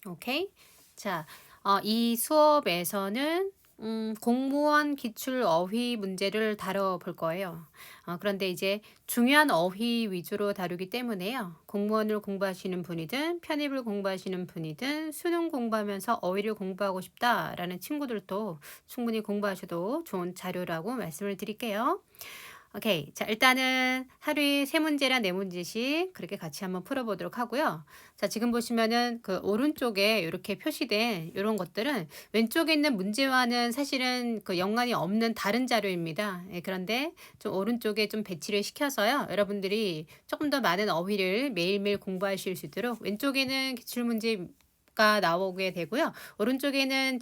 오케이. 자, 이 수업에서는 공무원 기출 어휘 문제를 다뤄볼 거예요. 그런데 이제 중요한 어휘 위주로 다루기 때문에요. 공무원을 공부하시는 분이든 편입을 공부하시는 분이든 수능 공부하면서 어휘를 공부하고 싶다라는 친구들도 충분히 공부하셔도 좋은 자료라고 말씀을 드릴게요. 오케이. 자, 일단은 하루에 세 문제랑 네 문제씩 그렇게 같이 한번 풀어보도록 하고요. 자, 지금 보시면은 그 오른쪽에 이렇게 표시된 이런 것들은 왼쪽에 있는 문제와는 사실은 그 연관이 없는 다른 자료입니다. 예, 그런데 좀 오른쪽에 좀 배치를 시켜서요. 여러분들이 조금 더 많은 어휘를 매일매일 공부하실 수 있도록 왼쪽에는 기출문제가 나오게 되고요. 오른쪽에는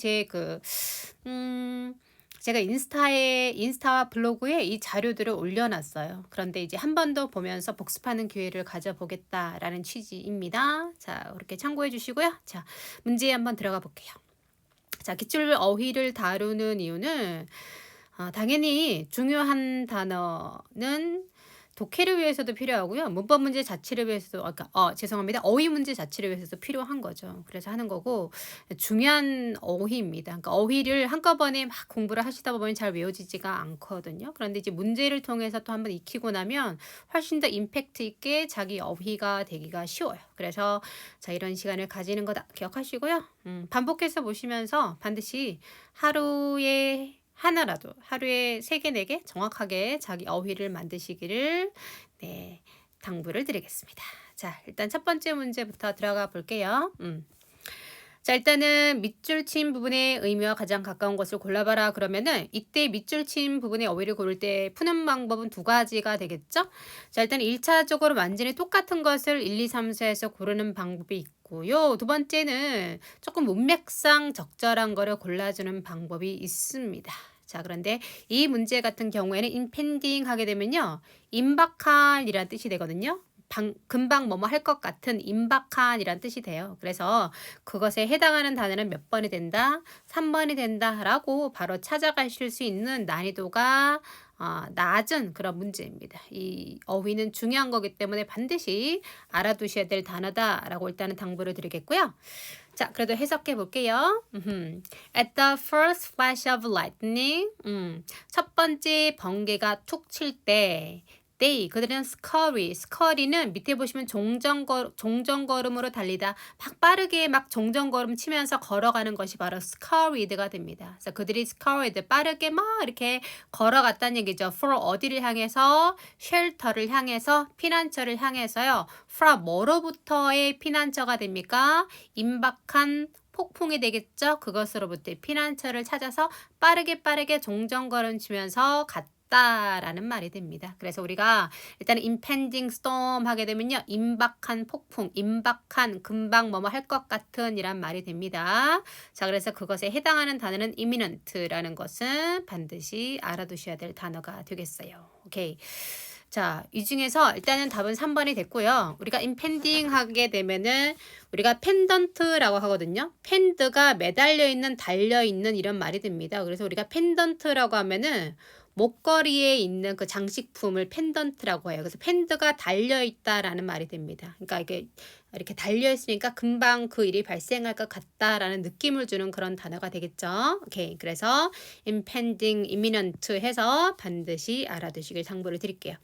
제가 인스타와 블로그에 이 자료들을 올려놨어요. 그런데 이제 한 번 더 보면서 복습하는 기회를 가져보겠다라는 취지입니다. 자, 그렇게 참고해 주시고요. 자, 문제에 한번 들어가 볼게요. 자, 기출 어휘를 다루는 이유는 당연히 중요한 단어는 독해를 위해서도 필요하고요. 문법 문제 자체를 위해서도 죄송합니다. 어휘 문제 자체를 위해서도 필요한 거죠. 그래서 하는 거고 중요한 어휘입니다. 그러니까 어휘를 한꺼번에 막 공부를 하시다 보면 잘 외워지지가 않거든요. 그런데 이제 문제를 통해서 또 한번 익히고 나면 훨씬 더 임팩트 있게 자기 어휘가 되기가 쉬워요. 그래서 자, 이런 시간을 가지는 거다 기억하시고요. 반복해서 보시면서 반드시 하루에 하나라도 하루에 3개, 4개 정확하게 자기 어휘를 만드시기를 네, 당부를 드리겠습니다. 자, 일단 첫 번째 문제부터 들어가 볼게요. 자, 일단은 밑줄 친 부분의 의미와 가장 가까운 것을 골라봐라 그러면은 이때 밑줄 친 부분의 어휘를 고를 때 푸는 방법은 두 가지가 되겠죠? 자, 일단 1차적으로 완전히 똑같은 것을 1, 2, 3, 4에서 고르는 방법이 있고요. 두 번째는 조금 문맥상 적절한 거를 골라주는 방법이 있습니다. 자, 그런데 이 문제 같은 경우에는 impending 하게 되면요. 임박한 이란 뜻이 되거든요. 금방 뭐뭐 할 것 같은 임박한 이란 뜻이 돼요. 그래서 그것에 해당하는 단어는 몇 번이 된다? 3번이 된다라고 바로 찾아가실 수 있는 난이도가 낮은 그런 문제입니다. 이 어휘는 중요한 거기 때문에 반드시 알아두셔야 될 단어다라고 일단은 당부를 드리겠고요. 자, 그래도 해석해 볼게요. At the first flash of lightning, 첫 번째 번개가 툭 칠 때, 그들은 스커리는 밑에 보시면 종전걸음으로 달리다, 막 빠르게 막 종전걸음 치면서 걸어가는 것이 바로 scurried가 됩니다. 그래서 그들이 scurried, 빠르게 막 이렇게 걸어갔다는 얘기죠. for 어디를 향해서? shelter를 향해서, 피난처를 향해서요. from 뭐로부터의 피난처가 됩니까? 임박한 폭풍이 되겠죠. 그것으로부터의 피난처를 찾아서 빠르게 종전걸음 치면서 갔다라는 말이 됩니다. 그래서 우리가 일단 impending storm 하게 되면요. 임박한 폭풍, 임박한 금방 뭐뭐 할 것 같은 이란 말이 됩니다. 자, 그래서 그것에 해당하는 단어는 imminent라는 것은 반드시 알아두셔야 될 단어가 되겠어요. 오케이. 자, 이 중에서 일단은 답은 3번이 됐고요. 우리가 impending 하게 되면은 우리가 펜던트라고 하거든요. 펜드가 매달려 있는, 달려 있는 이런 말이 됩니다. 그래서 우리가 펜던트라고 하면은 목걸이에 있는 그 장식품을 펜던트라고 해요. 그래서 펜드가 달려 있다라는 말이 됩니다. 그러니까 이게 이렇게 달려 있으니까 금방 그 일이 발생할 것 같다라는 느낌을 주는 그런 단어가 되겠죠. 오케이. 그래서 impending, imminent 해서 반드시 알아두시길 당부를 드릴게요.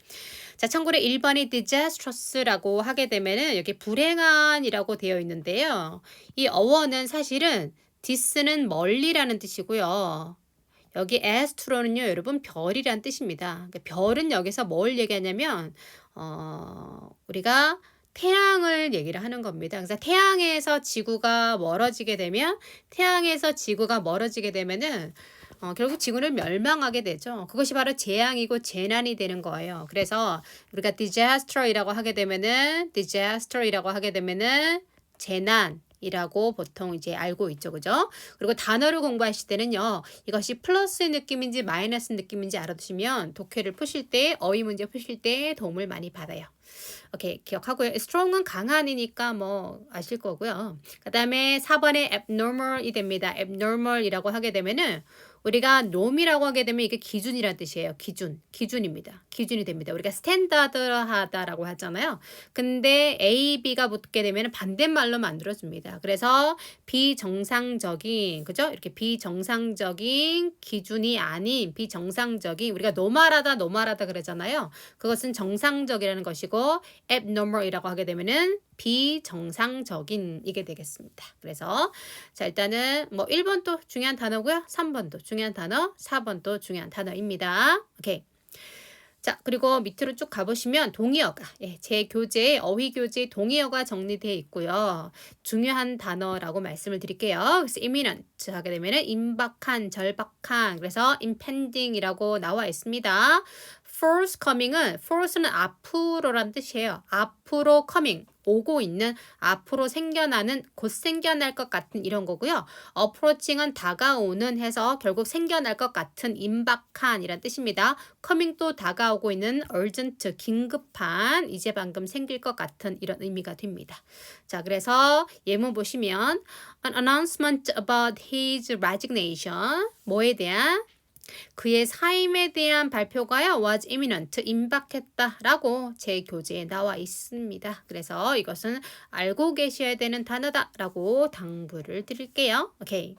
자, 참고로 1번이 disastrous라고 하게 되면은 여기 불행한이라고 되어 있는데요. 이 어원은 사실은 dis는 멀리라는 뜻이고요. 여기 astro는요, 여러분 별이란 뜻입니다. 그러니까 별은 여기서 뭘 얘기하냐면 우리가 태양을 얘기를 하는 겁니다. 그래서 태양에서 지구가 멀어지게 되면은 결국 지구는 멸망하게 되죠. 그것이 바로 재앙이고 재난이 되는 거예요. 그래서 우리가 disaster이라고 하게 되면은 재난이라고 보통 이제 알고 있죠. 그죠? 그리고 단어를 공부하실 때는요. 이것이 플러스 느낌인지 마이너스 느낌인지 알아두시면 독해를 푸실 때, 어휘 문제 푸실 때 도움을 많이 받아요. 오케이, 기억하고요. strong은 강한이니까 뭐 아실 거고요. 그다음에 4번에 abnormal이 됩니다. abnormal이라고 하게 되면은 우리가 norm이라고 하게 되면 이게 기준이라는 뜻이에요. 기준입니다. 기준이 됩니다. 우리가 스탠다드하다라고 하잖아요. 근데 A, B가 붙게 되면 반대말로 만들어줍니다. 그래서 비정상적인, 그죠? 이렇게 비정상적인 기준이 아닌 비정상적인, 우리가 노멀하다 그러잖아요. 그것은 정상적이라는 것이고 abnormal이라고 하게 되면은 비정상적인 이게 되겠습니다. 그래서 자, 일단은 뭐 1번도 중요한 단어고요. 3번도 중요한 단어, 4번도 중요한 단어입니다. 오케이. 자, 그리고 밑으로 쭉 가보시면 동의어가, 제 교재에 어휘 교재 동의어가 정리되어 있고요. 중요한 단어라고 말씀을 드릴게요. 그래서 imminent 하게 되면은 임박한, 절박한, 그래서 impending이라고 나와 있습니다. forthcoming은 forth는 앞으로란 뜻이에요. 앞으로 coming, 오고 있는, 앞으로 생겨나는, 곧 생겨날 것 같은 이런 거고요. approaching은 다가오는 해서 결국 생겨날 것 같은, 임박한 이란 뜻입니다. coming도 다가오고 있는, urgent, 긴급한, 이제 방금 생길 것 같은 이런 의미가 됩니다. 자, 그래서 예문 보시면 an announcement about his resignation, 뭐에 대한? 그의 사임에 대한 발표가요, was imminent, 임박했다라고 제 교재에 나와 있습니다. 그래서 이것은 알고 계셔야 되는 단어다라고 당부를 드릴게요. 오케이.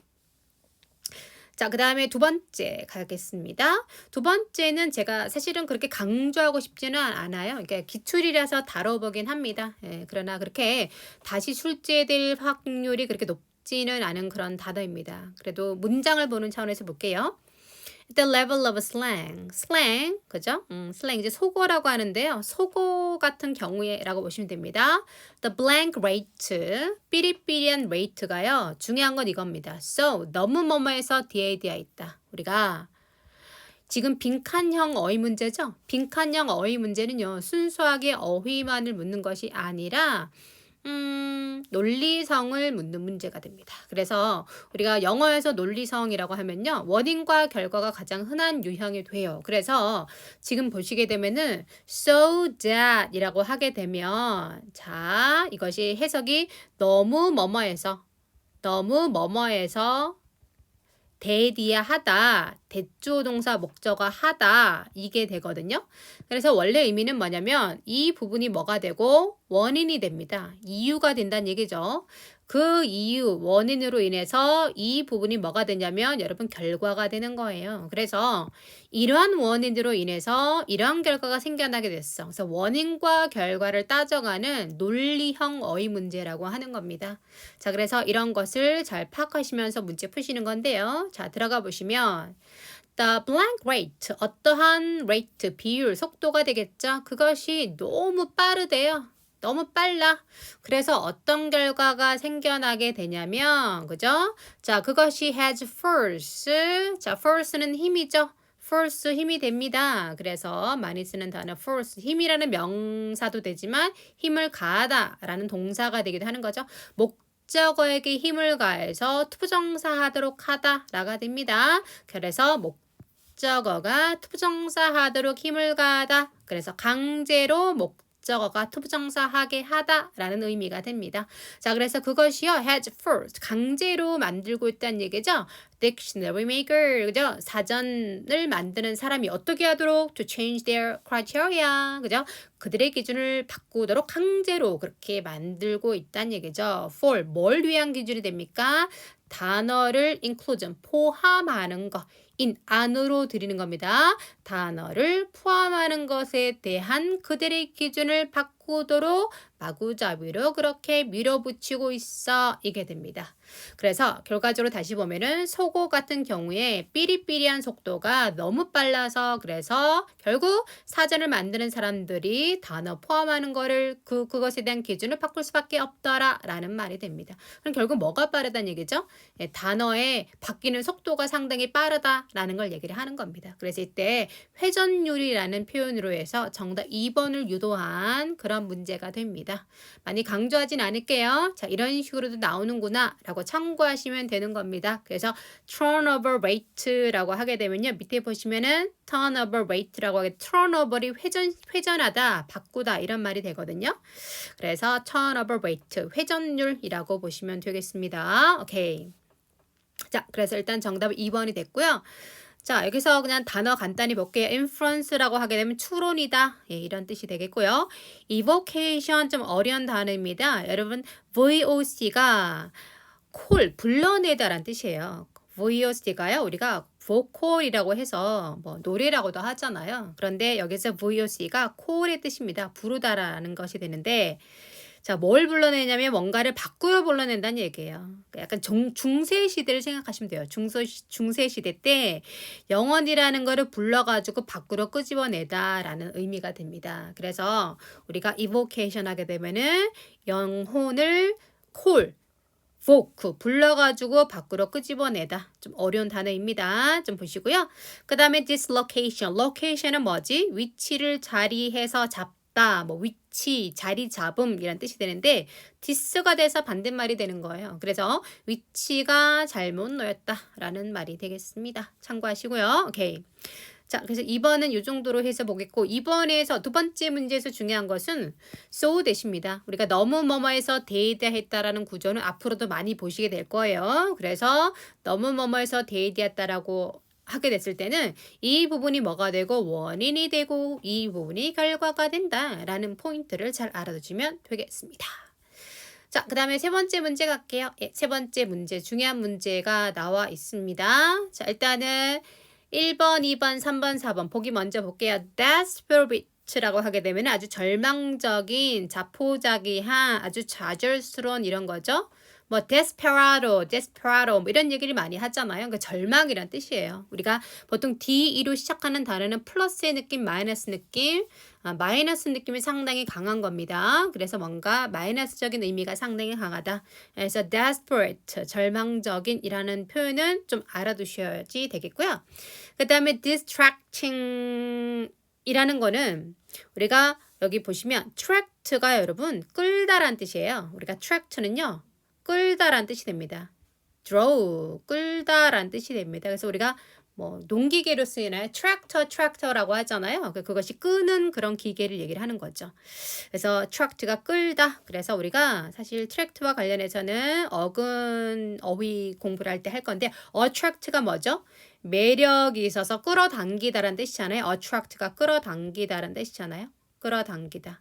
자, 그 다음에 두 번째 가겠습니다. 두 번째는 제가 사실은 그렇게 강조하고 싶지는 않아요. 그러니까 기출이라서 다뤄보긴 합니다. 그러나 그렇게 다시 출제될 확률이 그렇게 높지는 않은 그런 단어입니다. 그래도 문장을 보는 차원에서 볼게요. The level of slang, 그죠? slang 이제 속어라고 하는데요. 속어 같은 경우에라고 보시면 됩니다. The blank rate, 삐리삐리한 rate가요. 중요한 건 이겁니다. So, 너무 뭐뭐해서 DAD가 있다. 우리가 지금 빈칸형 어휘 문제죠? 빈칸형 어휘 문제는요. 순수하게 어휘만을 묻는 것이 아니라 논리성을 묻는 문제가 됩니다. 그래서 우리가 영어에서 논리성이라고 하면요. 원인과 결과가 가장 흔한 유형이 돼요. 그래서 지금 보시게 되면은 so that 이라고 하게 되면 자, 이것이 해석이 너무 뭐뭐해서 대디야 하다, 대주어 동사 목적어 하다 이게 되거든요. 그래서 원래 의미는 뭐냐면 이 부분이 뭐가 되고 원인이 됩니다. 이유가 된다는 얘기죠. 그 이유, 원인으로 인해서 이 부분이 뭐가 되냐면 여러분 결과가 되는 거예요. 그래서 이러한 원인으로 인해서 이러한 결과가 생겨나게 됐어. 그래서 원인과 결과를 따져가는 논리형 어휘 문제라고 하는 겁니다. 자, 그래서 이런 것을 잘 파악하시면서 문제 푸시는 건데요. 자, 들어가 보시면 The blank rate, 어떠한 rate, 비율, 속도가 되겠죠. 그것이 너무 빠르대요. 너무 빨라. 그래서 어떤 결과가 생겨나게 되냐면, 그죠? 자, 그것이 has force. 자, force는 힘이죠. force 힘이 됩니다. 그래서 많이 쓰는 단어 force, 힘이라는 명사도 되지만 힘을 가하다라는 동사가 되기도 하는 거죠. 목적어에게 힘을 가해서 투부정사하도록 하다라가 됩니다. 그래서 목적어가 투부정사하도록 힘을 가하다. 그래서 강제로 목적어가 투부정사하게 하다라는 의미가 됩니다. 자, 그래서 그것이요, has forced, 강제로 만들고 있다는 얘기죠. Dictionary maker, 그죠? 사전을 만드는 사람이 어떻게 하도록 to change their criteria, 그죠? 그들의 기준을 바꾸도록 강제로 그렇게 만들고 있다는 얘기죠. For, 뭘 위한 기준이 됩니까? 단어를 include, 포함하는 것. in, 안으로 들이는 겁니다. 단어를 포함하는 것에 대한 그들의 기준을 바꾸도록 마구잡이로 그렇게 밀어붙이고 있어. 이게 됩니다. 그래서 결과적으로 다시 보면은 속어 같은 경우에 삐리삐리한 속도가 너무 빨라서 그래서 결국 사전을 만드는 사람들이 단어 포함하는 거를 그것에 대한 기준을 바꿀 수밖에 없더라 라는 말이 됩니다. 그럼 결국 뭐가 빠르다는 얘기죠? 단어의 바뀌는 속도가 상당히 빠르다라는 걸 얘기를 하는 겁니다. 그래서 이때 회전율이라는 표현으로 해서 정답 2번을 유도한 그런 문제가 됩니다. 됩니다. 많이 강조하진 않을게요. 자, 이런 식으로도 나오는구나 라고 참고하시면 되는 겁니다. 그래서 turnover rate라고 하게 되면요. 밑에 보시면은 turnover rate라고 하게 turnover이 회전하다, 바꾸다 이런 말이 되거든요. 그래서 turnover rate, 회전율이라고 보시면 되겠습니다. 오케이. 자, 그래서 일단 정답은 2번이 됐고요. 자, 여기서 그냥 단어 간단히 볼게요. influence라고 하게 되면 추론이다. 예, 이런 뜻이 되겠고요. evocation 좀 어려운 단어입니다. 여러분, VOC가 콜, 불러내다라는 뜻이에요. VOC가요, 우리가 보컬이라고 해서 뭐 노래라고도 하잖아요. 그런데 여기서 VOC가 콜의 뜻입니다. 부르다라는 것이 되는데, 자, 뭘 불러내냐면 뭔가를 바꾸어 불러낸다는 얘기예요. 약간 중세 시대를 생각하시면 돼요. 중세 시대 때 영혼이라는 거를 불러가지고 밖으로 끄집어내다라는 의미가 됩니다. 그래서 우리가 evocation 하게 되면은 영혼을 콜, voke 불러가지고 밖으로 끄집어내다. 좀 어려운 단어입니다. 좀 보시고요. 그 다음에 dislocation. location은 뭐지? 위치를 자리해서 잡다. 뭐 위치, 자리 잡음 이란 뜻이 되는데 디스가 돼서 반대말이 되는 거예요. 그래서 위치가 잘못 놓였다 라는 말이 되겠습니다. 참고하시고요. 오케이. 자, 그래서 2번은 이 정도로 해서 보겠고 2번에서 두 번째 문제에서 중요한 것은 so 대십니다. 우리가 너무 뭐뭐해서 대대했다라는 구조는 앞으로도 많이 보시게 될 거예요. 그래서 너무 뭐뭐해서 대대했다라고 하게 됐을 때는 이 부분이 뭐가 되고 원인이 되고 이 부분이 결과가 된다라는 포인트를 잘 알아두시면 되겠습니다. 자, 그 다음에 세 번째 문제 갈게요. 예, 세 번째 문제 중요한 문제가 나와 있습니다. 자, 일단은 1번, 2번, 3번, 4번 보기 먼저 볼게요. Desperate라고 하게 되면 아주 절망적인, 자포자기한, 아주 좌절스러운 이런 거죠. 뭐 desperado 뭐 이런 얘기를 많이 하잖아요. 그 절망이란 뜻이에요. 우리가 보통 DE로 시작하는 단어는 플러스의 느낌, 마이너스 느낌, 마이너스 느낌이 상당히 강한 겁니다. 그래서 뭔가 마이너스적인 의미가 상당히 강하다. 그래서 desperate, 절망적인이라는 표현은 좀 알아두셔야지 되겠고요. 그 다음에 distracting 이라는 거는 우리가 여기 보시면 tract가 여러분 끌다란 뜻이에요. 우리가 tract는요. 끌다란 뜻이 됩니다. draw, 끌다란 뜻이 됩니다. 그래서 우리가 뭐 농기계로 쓰이나요? 트랙터라고 하잖아요. 그것이 끄는 그런 기계를 얘기를 하는 거죠. 그래서 트랙트가 끌다. 그래서 우리가 사실 트랙트와 관련해서는 어근 어휘 공부를 할 때 할 건데 attract가 뭐죠? 매력이 있어서 끌어당기다라는 뜻이잖아요. attract가 끌어당기다라는 뜻이잖아요. 끌어당기다.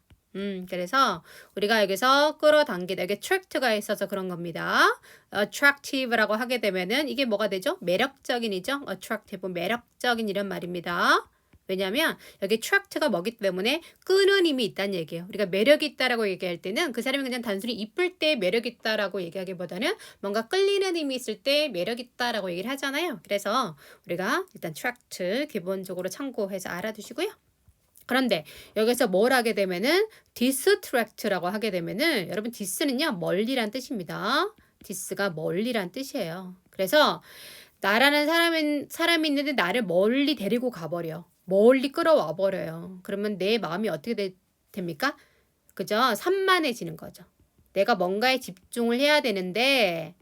그래서 우리가 여기서 끌어당기다. 여기 attract가 있어서 그런 겁니다. attractive라고 하게 되면은 이게 뭐가 되죠? 매력적인이죠? attractive, 매력적인 이런 말입니다. 왜냐면 여기 attract가 뭐기 때문에 끄는 힘이 있다는 얘기예요. 우리가 매력이 있다라고 얘기할 때는 그 사람이 그냥 단순히 이쁠 때 매력 있다라고 얘기하기보다는 뭔가 끌리는 힘이 있을 때 매력 있다라고 얘기를 하잖아요. 그래서 우리가 일단 attract 기본적으로 참고해서 알아두시고요. 그런데 여기서 뭘 하게 되면은 distract라고 하게 되면은 여러분 dis는요 멀리란 뜻입니다. dis가 멀리란 뜻이에요. 그래서 나라는 사람이 있는데 나를 멀리 데리고 가버려. 멀리 끌어와 버려요. 그러면 내 마음이 어떻게 됩니까? 그죠? 산만해지는 거죠. 내가 뭔가에 집중을 해야 되는데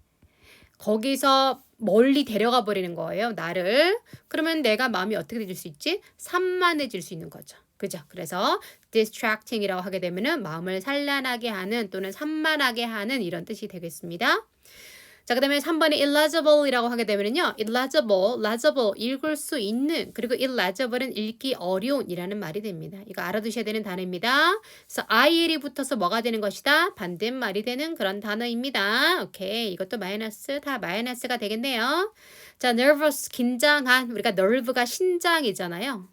거기서 멀리 데려가 버리는 거예요. 나를. 그러면 내가 마음이 어떻게 될 수 있지? 산만해질 수 있는 거죠. 그죠? 그래서 distracting이라고 하게 되면은 마음을 산란하게 하는 또는 산만하게 하는 이런 뜻이 되겠습니다. 자, 그 다음에 3번에 illegible이라고 하게 되면은요. legible, 읽을 수 있는 그리고 illegible은 읽기 어려운이라는 말이 됩니다. 이거 알아두셔야 되는 단어입니다. 그래서 il이 붙어서 뭐가 되는 것이다? 반대말이 되는 그런 단어입니다. 오케이, 이것도 마이너스, 다 마이너스가 되겠네요. 자, nervous, 긴장한, 우리가 nerve가 신장이잖아요.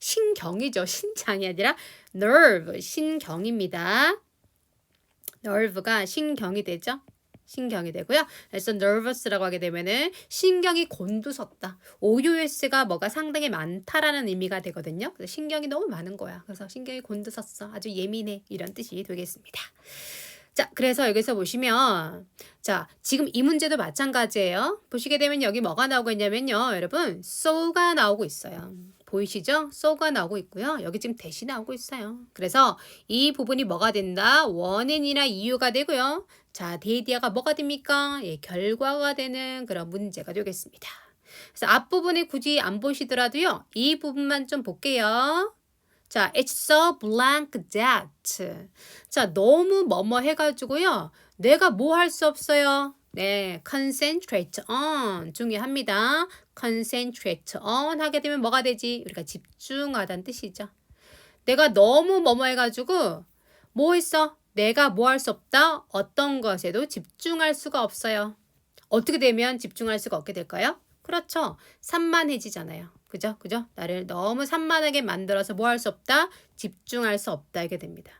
신경이죠. 신장이 아니라 nerve, 신경입니다. nerve가 신경이 되죠. 신경이 되고요. 그래서 nervous라고 하게 되면은 신경이 곤두섰다. OUS가 뭐가 상당히 많다라는 의미가 되거든요. 그래서 신경이 너무 많은 거야. 그래서 신경이 곤두섰어. 아주 예민해. 이런 뜻이 되겠습니다. 자, 그래서 여기서 보시면 자, 지금 이 문제도 마찬가지예요. 보시게 되면 여기 뭐가 나오고 있냐면요. 여러분, so가 나오고 있어요. 보이시죠? so가 나오고 있고요. 여기 지금 대시 나오고 있어요. 그래서 이 부분이 뭐가 된다? 원인이나 이유가 되고요. 자, 데이디아가 뭐가 됩니까? 예, 결과가 되는 그런 문제가 되겠습니다. 그래서 앞부분에 굳이 안 보시더라도요. 이 부분만 좀 볼게요. 자, it's so blank that. 자, 너무 뭐뭐 해가지고요. 내가 뭐 할 수 없어요. 네, concentrate on 중요합니다. concentrate on 하게 되면 뭐가 되지? 우리가 집중하다는 뜻이죠. 내가 너무 뭐뭐 해가지고 뭐 했어? 내가 뭐 할 수 없다? 어떤 것에도 집중할 수가 없어요. 어떻게 되면 집중할 수가 없게 될까요? 그렇죠. 산만해지잖아요. 그죠? 그죠? 나를 너무 산만하게 만들어서 뭐 할 수 없다? 집중할 수 없다. 이게 됩니다.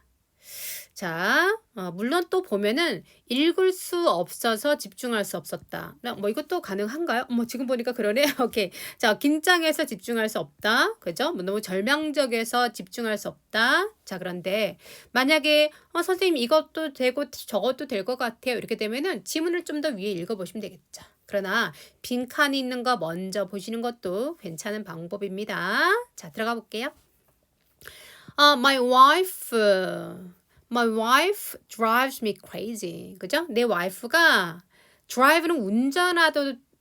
자, 물론 또 보면은 읽을 수 없어서 집중할 수 없었다. 뭐 이것도 가능한가요? 지금 보니까 그러네. 오케이. 자, 긴장해서 집중할 수 없다. 그죠? 뭐 너무 절망적에서 집중할 수 없다. 자, 그런데 만약에 선생님 이것도 되고 저것도 될 것 같아요. 이렇게 되면은 지문을 좀 더 위에 읽어보시면 되겠죠. 그러나 빈칸이 있는 거 먼저 보시는 것도 괜찮은 방법입니다. 자, 들어가 볼게요. My wife drives me crazy. 그죠? 내 와이프가 drive는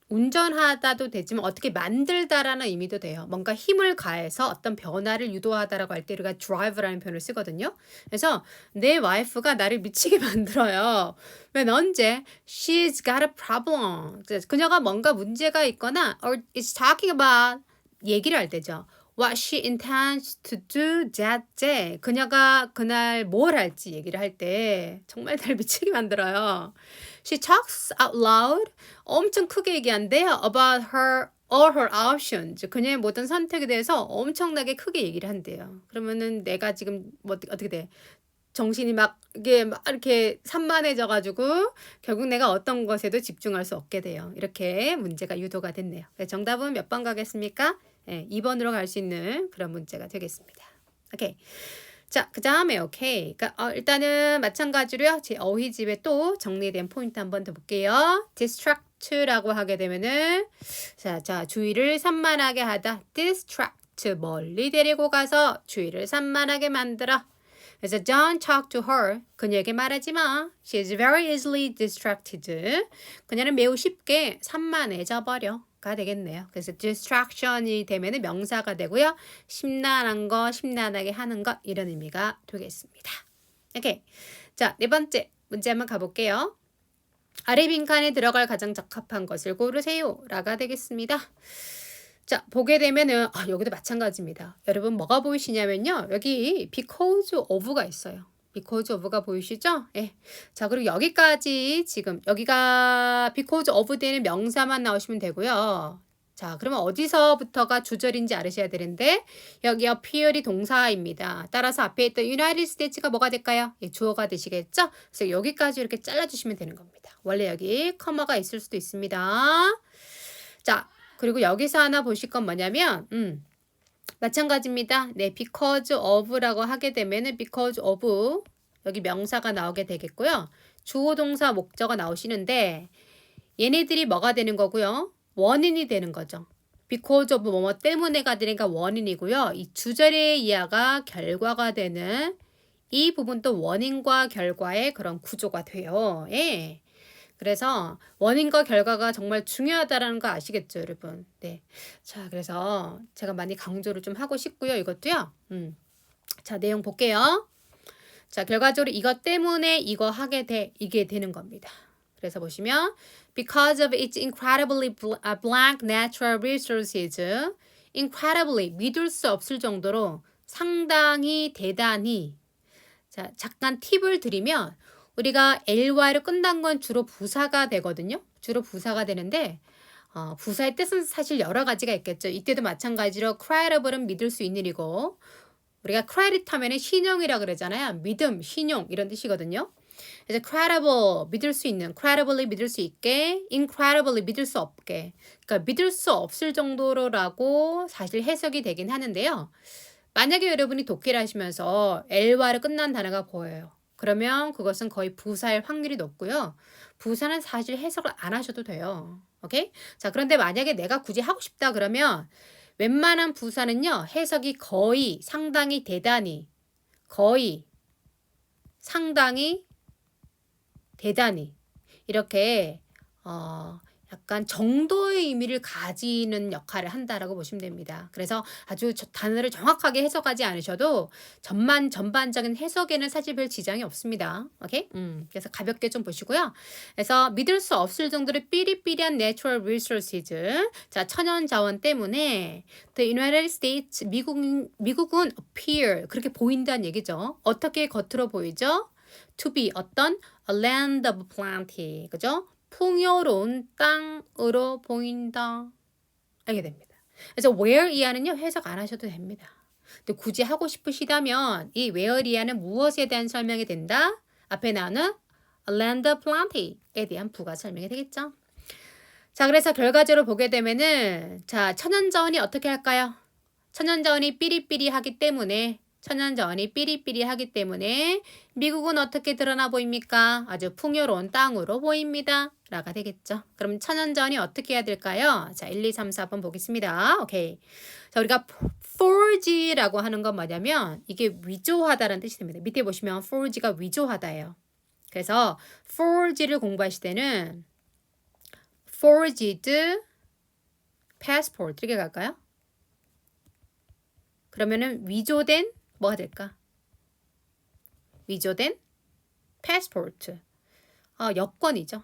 운전하다도 되지만 어떻게 만들다라는 의미도 돼요. 뭔가 힘을 가해서 어떤 변화를 유도하다라고 할 때 우리가 drive라는 표현을 쓰거든요. 그래서 내 와이프가 나를 미치게 만들어요. 왜 언제? She's got a problem. 그녀가 뭔가 문제가 있거나 or is talking about 얘기를 할 때죠. What she intends to do that day. 그녀가 그날 뭘 할지 얘기를 할 때 정말 날 미치게 만들어요. She talks out loud. 엄청 크게 얘기한대요. About all her options. 그녀의 모든 선택에 대해서 엄청나게 크게 얘기를 한대요. 그러면은 내가 지금 뭐 어떻게 돼? 정신이 막 이렇게 산만해져가지고 결국 내가 어떤 것에도 집중할 수 없게 돼요. 이렇게 문제가 유도가 됐네요. 정답은 몇 번 가겠습니까? 네, 2번으로 갈 수 있는 그런 문제가 되겠습니다. 오케이. 자, 그 다음에 오케이. 그러니까 일단은 마찬가지로요. 제 어휘집에 또 정리된 포인트 한 번 더 볼게요. distract라고 하게 되면은 자, 주의를 산만하게 하다. distract 멀리 데리고 가서 주의를 산만하게 만들어. 그래서 don't talk to her. 그녀에게 말하지 마. She is very easily distracted. 그녀는 매우 쉽게 산만해져 버려가 되겠네요. 그래서 distraction이 되면은 명사가 되고요. 심란한 거, 심란하게 하는 것 이런 의미가 되겠습니다. 오케이. 자, 네 번째 문제 한번 가볼게요. 아래 빈칸에 들어갈 가장 적합한 것을 고르세요. 라가 되겠습니다. 자, 보게 되면은 여기도 마찬가지입니다. 여러분 뭐가 보이시냐면요. 여기 because of가 있어요. because of가 보이시죠? 예. 자, 그리고 여기까지 지금 여기가 because of 되는 명사만 나오시면 되고요. 자, 그러면 어디서부터가 주절인지 알으셔야 되는데 여기 appear이 동사입니다. 따라서 앞에 있던 United States가 뭐가 될까요? 예, 주어가 되시겠죠? 그래서 여기까지 이렇게 잘라주시면 되는 겁니다. 원래 여기 커마가 있을 수도 있습니다. 자, 그리고 여기서 하나 보실 건 뭐냐면 마찬가지입니다. 네, because of라고 하게 되면은 because of 여기 명사가 나오게 되겠고요. 주어 동사 목적어 나오시는데 얘네들이 뭐가 되는 거고요. 원인이 되는 거죠. because of 뭐뭐 때문에가 되니까 원인이고요. 이 주절의 이하가 결과가 되는 이 부분도 원인과 결과의 그런 구조가 돼요. 예. 그래서 원인과 결과가 정말 중요하다라는 거 아시겠죠, 여러분? 네. 자, 그래서 제가 많이 강조를 좀 하고 싶고요. 이것도요. 자, 내용 볼게요. 자, 결과적으로 이것 때문에 이거 하게 돼. 이게 되는 겁니다. 그래서 보시면 because of its incredibly blank natural resources, incredibly 믿을 수 없을 정도로 상당히 대단히 자, 잠깐 팁을 드리면 우리가 ly로 끝난 건 주로 부사가 되거든요. 주로 부사가 되는데 부사의 뜻은 사실 여러 가지가 있겠죠. 이때도 마찬가지로 credible은 믿을 수 있는 일이고 우리가 credit 하면은 신용이라 그러잖아요. 믿음, 신용 이런 뜻이거든요. 그래서 credible 믿을 수 있는, credibly 믿을 수 있게, incredibly 믿을 수 없게. 그러니까 믿을 수 없을 정도로라고 사실 해석이 되긴 하는데요. 만약에 여러분이 독해를 하시면서 ly로 끝난 단어가 보여요. 그러면 그것은 거의 부사일 확률이 높고요. 부사는 사실 해석을 안 하셔도 돼요. 오케이? 자, 그런데 만약에 내가 굳이 하고 싶다 그러면 웬만한 부사는요. 해석이 거의, 상당히, 대단히, 거의, 상당히, 대단히 이렇게 약간 정도의 의미를 가지는 역할을 한다라고 보시면 됩니다. 그래서 아주 단어를 정확하게 해석하지 않으셔도 전반적인 해석에는 사실 별 지장이 없습니다. 오케이? 그래서 가볍게 좀 보시고요. 그래서 믿을 수 없을 정도로 삐리삐리한 natural resources. 자, 천연 자원 때문에 the United States, 미국은 appear, 그렇게 보인다는 얘기죠. 어떻게 겉으로 보이죠? To be 어떤 a land of plenty. 그죠? 풍요로운 땅으로 보인다. 알게 됩니다. 그래서 where 이하는요. 해석 안 하셔도 됩니다. 근데 굳이 하고 싶으시다면 이 where 이하는 무엇에 대한 설명이 된다? 앞에 나오는 a land of plenty에 대한 부가 설명이 되겠죠. 자, 그래서 결과적으로 보게 되면은 자, 천연자원이 어떻게 할까요? 천연자원이 삐리삐리하기 때문에 미국은 어떻게 드러나 보입니까? 아주 풍요로운 땅으로 보입니다. 라가 되겠죠. 그럼 천연자원이 어떻게 해야 될까요? 자, 1, 2, 3, 4번 보겠습니다. 오케이. 자, 우리가 forge라고 하는 건 뭐냐면 이게 위조하다라는 뜻이 됩니다. 밑에 보시면 forge가 위조하다예요. 그래서 forge를 공부하실 때는 forged passport 이렇게 갈까요? 그러면은 위조된 뭐가 될까? 위조된 passport. 여권이죠.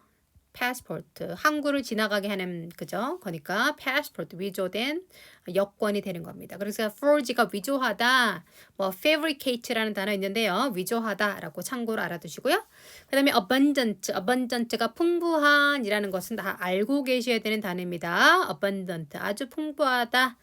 passport. 항구를 지나가게 하는 그죠? 그러니까 passport 위조된 여권이 되는 겁니다. 그래서 forge가 위조하다. 뭐 fabricate라는 단어 있는데요. 위조하다라고 참고로 알아두시고요. 그다음에 abundant가 풍부한이라는 것은 다 알고 계셔야 되는 단어입니다. abundant 아주 풍부하다.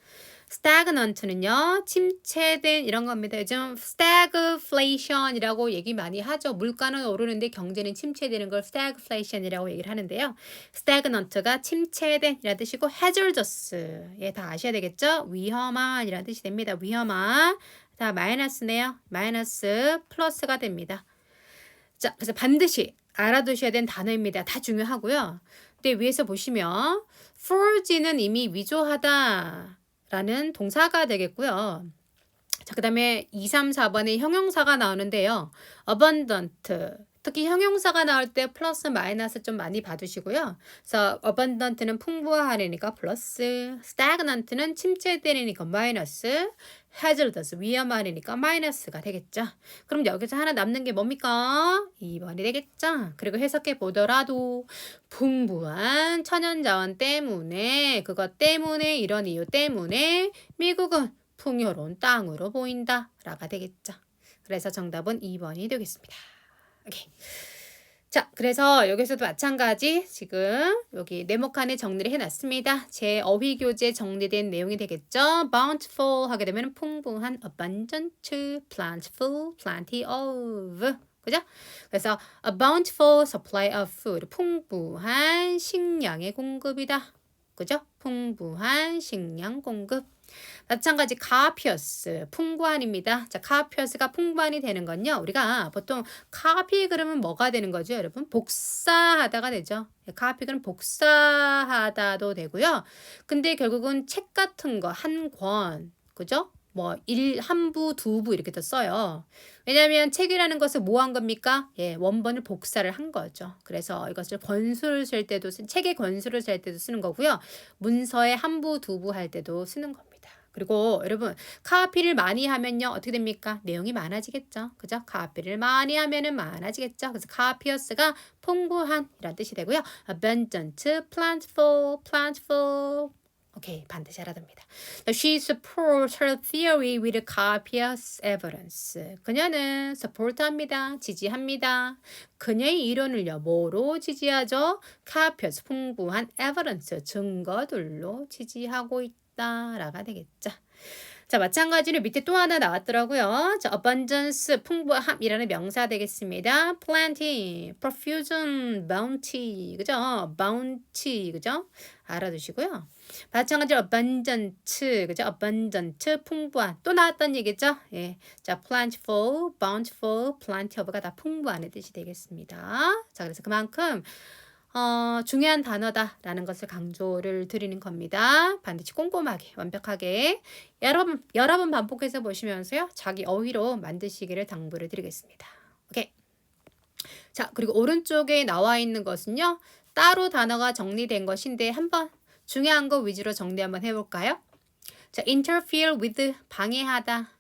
stagnant는요, 침체된 이런 겁니다. 요즘 stagflation이라고 얘기 많이 하죠. 물가는 오르는데 경제는 침체되는 걸 stagflation이라고 얘기를 하는데요. stagnant가 침체된 이라는 뜻이고 hazardous, 예, 다 아셔야 되겠죠? 위험한 이라는 뜻이 됩니다. 위험한, 다 마이너스네요. 마이너스 플러스가 됩니다. 자, 그래서 반드시 알아두셔야 되는 단어입니다. 다 중요하고요. 근데 위에서 보시면 forge는 이미 위조하다 라는 동사가 되겠고요. 자, 그 다음에 2, 3, 4번에 형용사가 나오는데요. abundant. 특히 형용사가 나올 때 플러스 마이너스 좀 많이 봐두시고요. 그래서 abundant는 풍부하니까 플러스, stagnant는 침체되니까 마이너스, hazardous 위험하니까 마이너스가 되겠죠. 그럼 여기서 하나 남는 게 뭡니까? 2번이 되겠죠. 그리고 해석해 보더라도 풍부한 천연자원 때문에 그것 때문에 이런 이유 때문에 미국은 풍요로운 땅으로 보인다 라가 되겠죠. 그래서 정답은 2번이 되겠습니다. 오케이. 자, 그래서 여기서도 마찬가지 지금 여기 네모칸에 정리를 해놨습니다. 제 어휘교재 정리된 내용이 되겠죠. bountiful 하게 되면 풍부한, abundant, plentiful, plenty of. 그죠? 그래서 a bountiful supply of food. 풍부한 식량의 공급이다. 그죠? 풍부한 식량 공급. 마찬가지 copious, 풍부한입니다. 자, copious가 풍부한이 되는 건요. 우리가 보통 copy 그러면 뭐가 되는 거죠, 여러분? 복사하다가 되죠. copy 그러면 복사하다도 되고요. 근데 결국은 책 같은 거 한 권, 그죠? 뭐 한 부, 두 부 이렇게 더 써요. 왜냐하면 책이라는 것은 뭐 한 겁니까? 예, 원본을 복사를 한 거죠. 그래서 이것을 권수를 쓸 때도 책의 권수를 쓸 때도 쓰는 거고요. 문서에 한 부, 두 부 할 때도 쓰는 겁니다. 그리고 여러분 카피를 많이 하면요 어떻게 됩니까? 내용이 많아지겠죠. 그죠? 카피를 많이 하면은 많아지겠죠. 그래서 copious가 풍부한 이란 뜻이 되고요. abundant, plentiful. 오케이, 반드시 알아야 됩니다. She supports her theory with copious evidence. 그녀는 support합니다. 지지합니다. 그녀의 이론을요. 뭐로 지지하죠? copious, 풍부한 evidence, 증거들로 지지하고 있다라가 되겠죠. 자, 마찬가지로 밑에 또 하나 나왔더라고요. 자, abundance, 풍부함이라는 명사 되겠습니다. plenty, profusion, bounty, 그죠? bounty, 그죠? 알아두시고요. 마찬가지로 abundant, 그죠? abundant, 풍부한. 또 나왔던 얘기죠? 예. 자, plentiful, bountiful, plenty of가 다 풍부한의 뜻이 되겠습니다. 자, 그래서 그만큼 중요한 단어다라는 것을 강조를 드리는 겁니다. 반드시 꼼꼼하게 완벽하게 여러 번 반복해서 보시면서요. 자기 어휘로 만드시기를 당부를 드리겠습니다. 오케이. 자, 그리고 오른쪽에 나와 있는 것은요. 따로 단어가 정리된 것인데 한번 중요한 거 위주로 정리 한번 해볼까요? 자, interfere with 방해하다.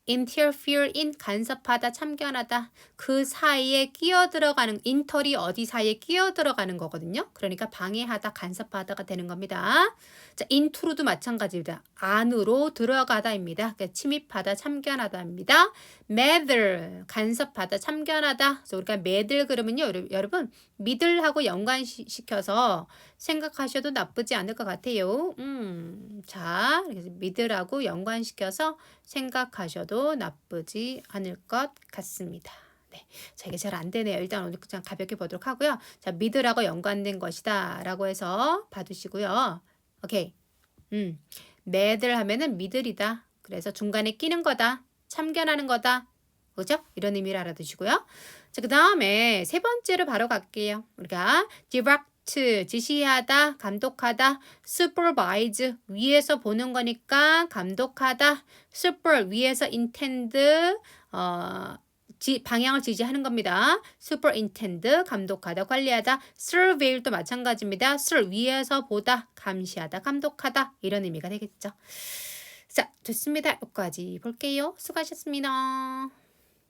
interfere in 간섭하다, 참견하다. 그 사이에 끼어 들어가는 인터리 어디 사이에 끼어 들어가는 거거든요. 그러니까 방해하다, 간섭하다가 되는 겁니다. 자, intro도 마찬가지입니다. 안으로 들어가다입니다. 그러니까 침입하다, 참견하다입니다. meddle 간섭하다, 참견하다. 그래서 우리가 meddle 그러면요, 여러분 middle하고 연관시켜서 생각하셔도 나쁘지 않을 것 같아요. 자, 그래서 middle하고 연관시켜서 생각하셔도 나쁘지 않을 것 같습니다. 네. 자, 이게 잘 안 되네요. 일단 오늘 그냥 가볍게 보도록 하고요. 자, 미드라고 연관된 것이다 라고 해서 봐두시고요. 오케이. 매들 하면은 미들이다. 그래서 중간에 끼는 거다. 참견하는 거다. 그죠? 이런 의미를 알아두시고요. 자, 그 다음에 세 번째로 바로 갈게요. 우리가 direct, 지시하다, 감독하다, supervise, 위에서 보는 거니까 감독하다, super, 위에서 intend, 방향을 지지하는 겁니다. superintend, 감독하다, 관리하다, surveil도 마찬가지입니다. 위에서 보다, 감시하다, 감독하다 이런 의미가 되겠죠. 자, 좋습니다. 여기까지 볼게요. 수고하셨습니다.